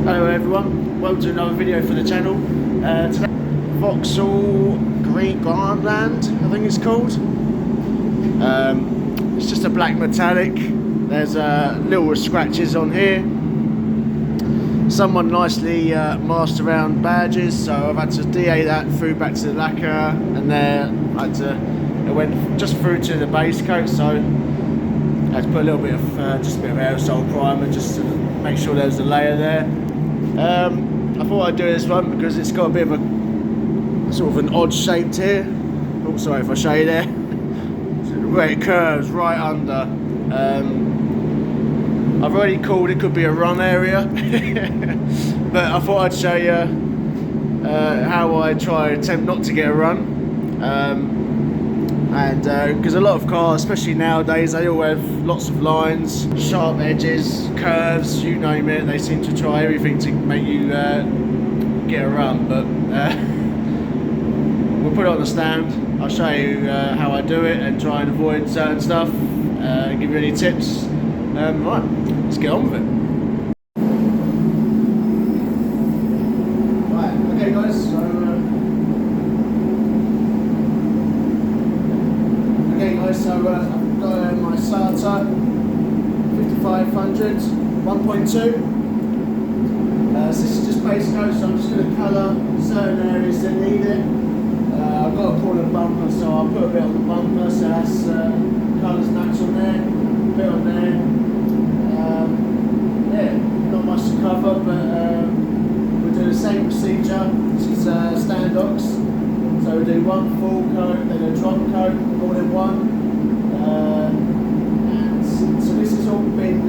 Hello everyone, welcome to another video for the channel. Today, Vauxhall Green Grandland, I think it's called. It's just a black metallic. There's little scratches on here. Someone nicely masked around badges, so I've had to DA that through back to the lacquer, and there it went just through to the base coat, so I had to put a little bit of just a bit of aerosol primer just to make sure there's a layer there. I thought I'd do this one because it's got a bit of a sort of an odd shape here. Oh, sorry if I show you there. Where it curves right under. I've already called it could be a run area, but I thought I'd show you how I attempt not to get a run. And because a lot of cars, especially nowadays, they all have lots of lines, sharp edges, curves, you name it. They seem to try everything to make you get a run, but we'll put it on the stand. I'll show you how I do it and try and avoid certain stuff, give you any tips. Right, let's get on with it. Right, okay guys, so I've got my SATA 5500 1.2. So this is just base coat, so I'm just going to colour certain areas that need it. I've got a corner bumper, so I'll put a bit on the bumper, so that's colours match on there, a bit on there. Yeah, not much to cover, but we'll do the same procedure. This is standox. So we do one full coat, then a drop coat, all in one. And so this has all been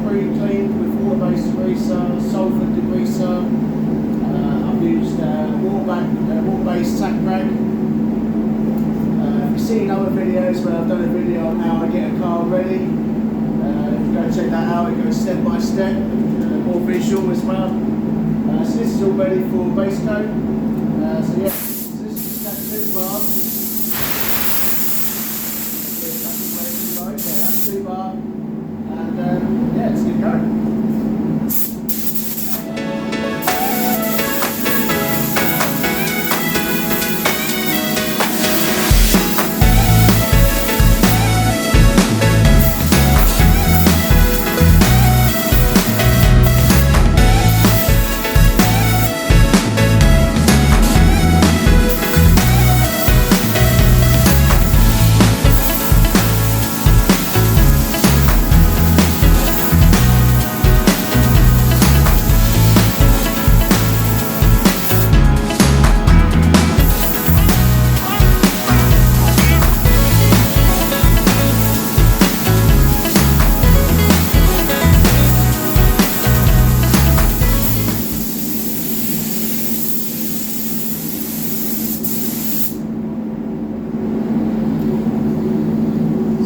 pre-cleaned with water-based degreaser, sulphur degreaser. I've used water-based tack rag. If you've seen other videos where I've done a video on how I get a car ready, if you go check that out, it goes step by step, more visual as well. So this is all ready for base coat. So yeah. That's 2 bar, and yeah, let's get going.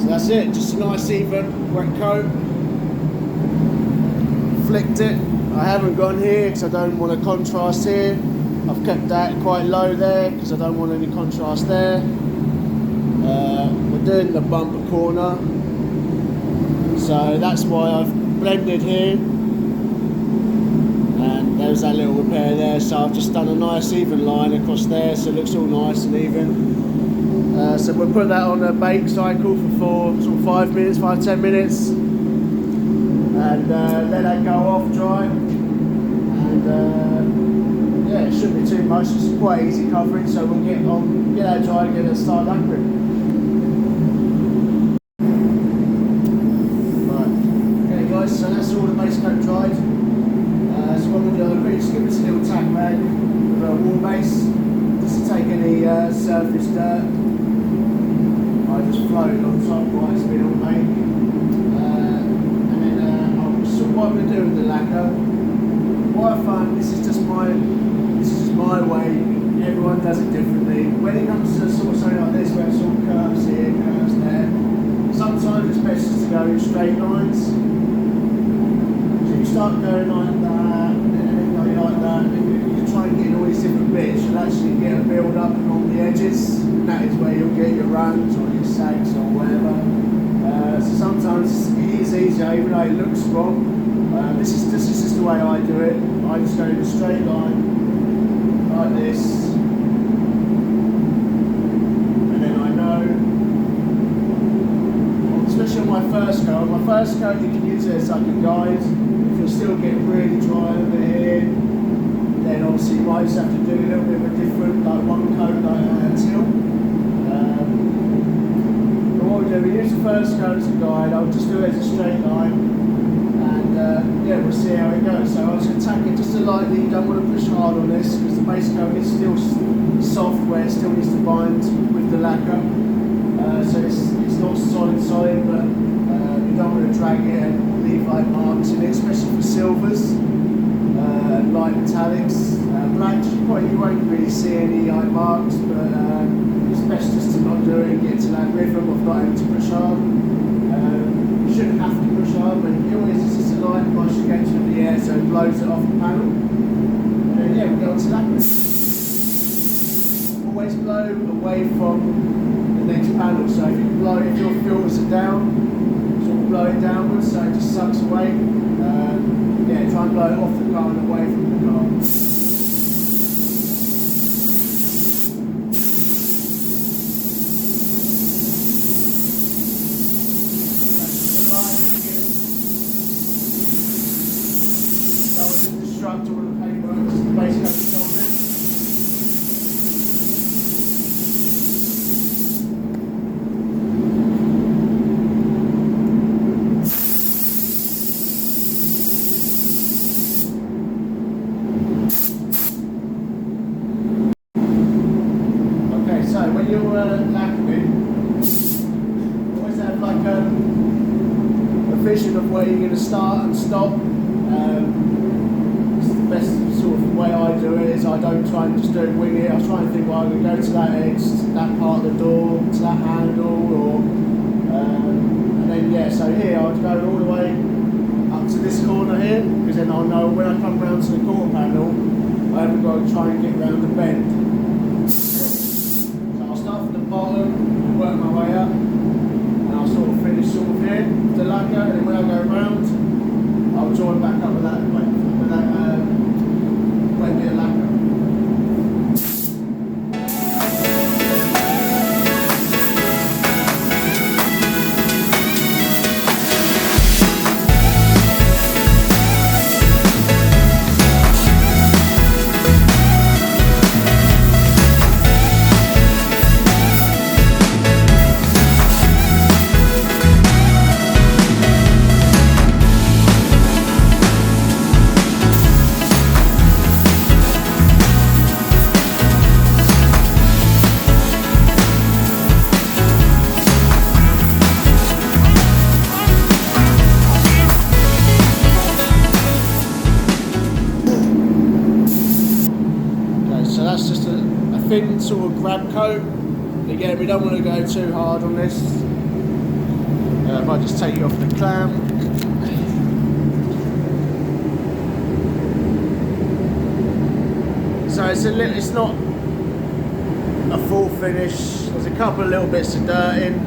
That's it, just a nice even wet coat. Flicked it. I haven't gone here because I don't want a contrast here. I've kept that quite low there because I don't want any contrast there. We're doing the bumper corner, so that's why I've blended here. And there's that little repair there, so I've just done a nice even line across there, so it looks all nice and even. So we'll put that on a bake cycle for sort of 5-10 minutes, and let that go off dry. And yeah, it shouldn't be too much. It's quite easy covering, so we'll get that dry and get it started lacquering. Right, okay guys, so that's all the base coat dried. So what we'll do, I'll just give it a little tack rag with a wall base, just to take any surface dirt. I just floated on top while it's been all made. And then so what we're doing with the lacquer, what I find, this is just my way, everyone does it differently. When it comes to sort of something like this where it's all curves here, curves there, sometimes it's best just to go in straight lines. So if you start going like that, and then going like that, and you try and get all these different bits, you'll actually get a build up along the edges. That is where you'll get your runs or your sags or whatever. So sometimes it is easier, even though it looks wrong, This is just the way I do it. I just go in a straight line like this, and then I know, especially on my first coat. On my first coat, you can use it as like a guide. If you're still getting really dry over here, then obviously you might just have to do a little bit of a different, like one coat like till. But what we do, we use the first coat as a guide. I'll just do it as a straight line. Yeah, we'll see how it goes. So I'll just attack it just lightly. You don't want to push hard on this because the base coat is still soft where it still needs to bind with the lacquer. So it's not solid, but you don't want to drag it and leave like marks in it, especially for silvers and light metallics. Blacks, you won't really see any eye marks, but it's best just to not do it and get to that rhythm of not having to push hard. You shouldn't have to push hard, but you always just a light brush against the air so it blows it off the panel. And then yeah, we'll go on to lacquer. Always blow away from the next panel. So if your filters are down, sort of blow it downwards so it just sucks away. Yeah, try and blow it off the car and away from the car. Instructor with the paperwork, this is the base coat on there. Okay, so when you're lacquering, always have like a vision of where you're going to start and stop. Best sort of way I do it is I don't try and just do it wing it. I try and think, well, I'm going to go to that edge, to that part of the door, to that handle, or and then yeah. So here I'd go all the way up to this corner here, because then I'll know when I come round to the quarter panel, I haven't got to try and get round the bend. So I'll start from the bottom and work my way up, and I'll sort of finish sort of here with the lacquer, and then when I go round, I'll join back up with that wet bit of lacquer. So that's just a thin sort of grab coat. Again, we don't want to go too hard on this. If I just take it off the clamp. So it's not a full finish. There's a couple of little bits of dirt in,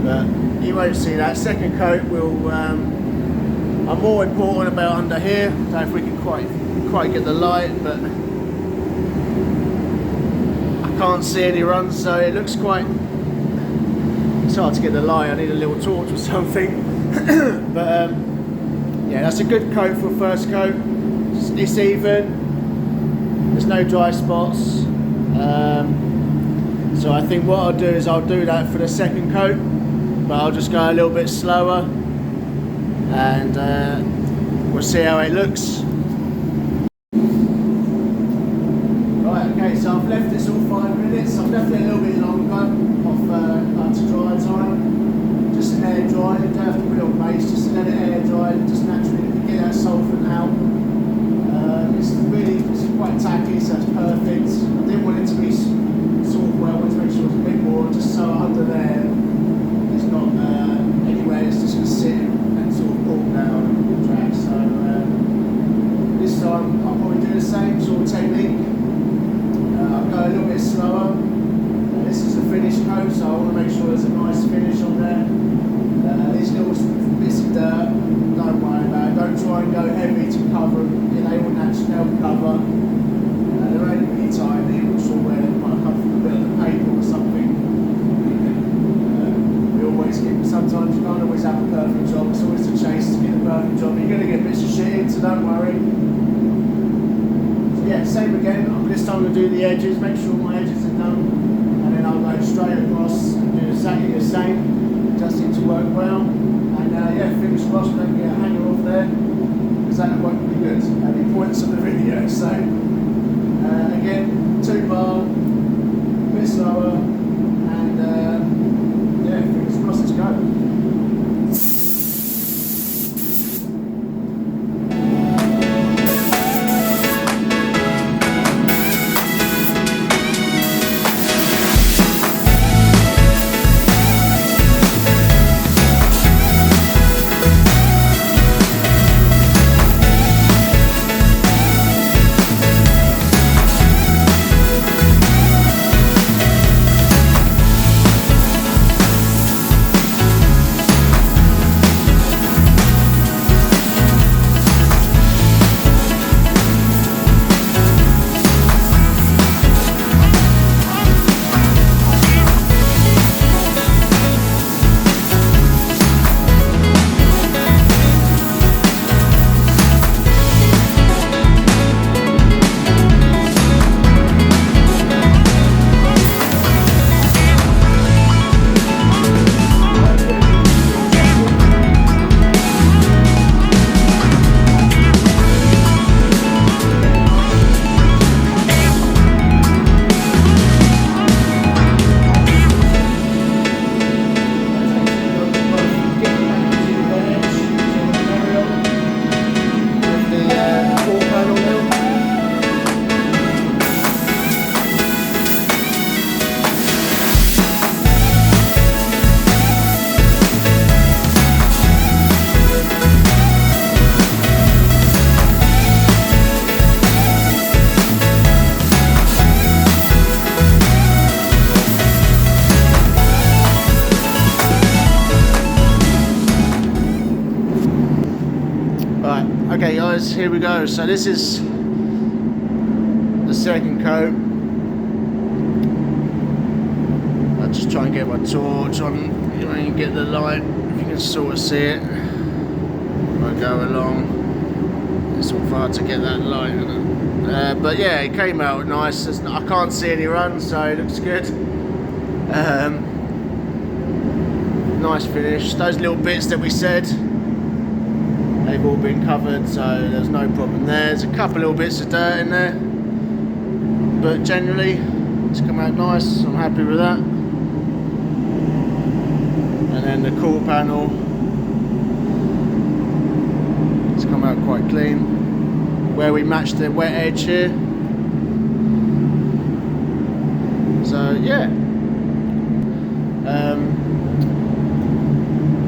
but you won't see that. Second coat will. I'm more important about under here. Don't know if we can quite get the light, but can't see any runs, so it looks quite. It's hard to get the light. I need a little torch or something. But yeah, that's a good coat for a first coat. It's even. There's no dry spots. So I think what I'll do is I'll do that for the second coat, but I'll just go a little bit slower, and we'll see how it looks. Okay, so I've left this all 5 minutes. I've left it a little bit longer off to dry time. Just an air dry. You don't have to put it on base. Just let it air dry. Just naturally get that solvent out. It's quite tacky, so it's perfect. I didn't want it to be sort of well. I wanted to make sure it's a bit more, just so under there it's not anywhere. It's just going to sit and sort of pull down and drag. So this time I'll probably do the same sort of technique. I'll go a little bit slower. This is the finished don't worry. So yeah, same again. This time I'll do the edges, make sure my edges are done, and then I'll go straight across and do exactly the same. Just need to work well, and yeah, fingers crossed, don't get a hanger off there, because that won't be good at any points of the video. So again, 2 bar, a bit slower, and yeah, fingers crossed, let's go. Okay guys, here we go. So this is the second coat. I'll just try and get my torch on, you know, you get the light, if you can sort of see it. I go along, it's all hard to get that light in it. But yeah, it came out nice. I can't see any runs, so it looks good. Nice finish. Those little bits that we said, they've all been covered, so there's no problem there. There's a couple little bits of dirt in there, but generally it's come out nice. I'm happy with that. And then the cool panel, it's come out quite clean, where we matched the wet edge here. So yeah,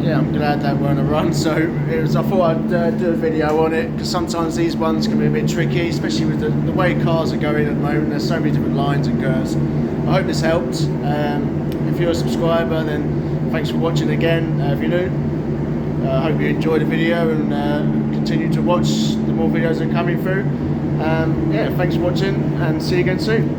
yeah, I'm glad that weren't a run. So I thought I'd do a video on it, because sometimes these ones can be a bit tricky, especially with the way cars are going at the moment. There's so many different lines and curves. I hope this helped. If you're a subscriber, then thanks for watching again. If you're new, I hope you enjoyed the video and continue to watch the more videos that are coming through. Yeah, thanks for watching, and see you again soon.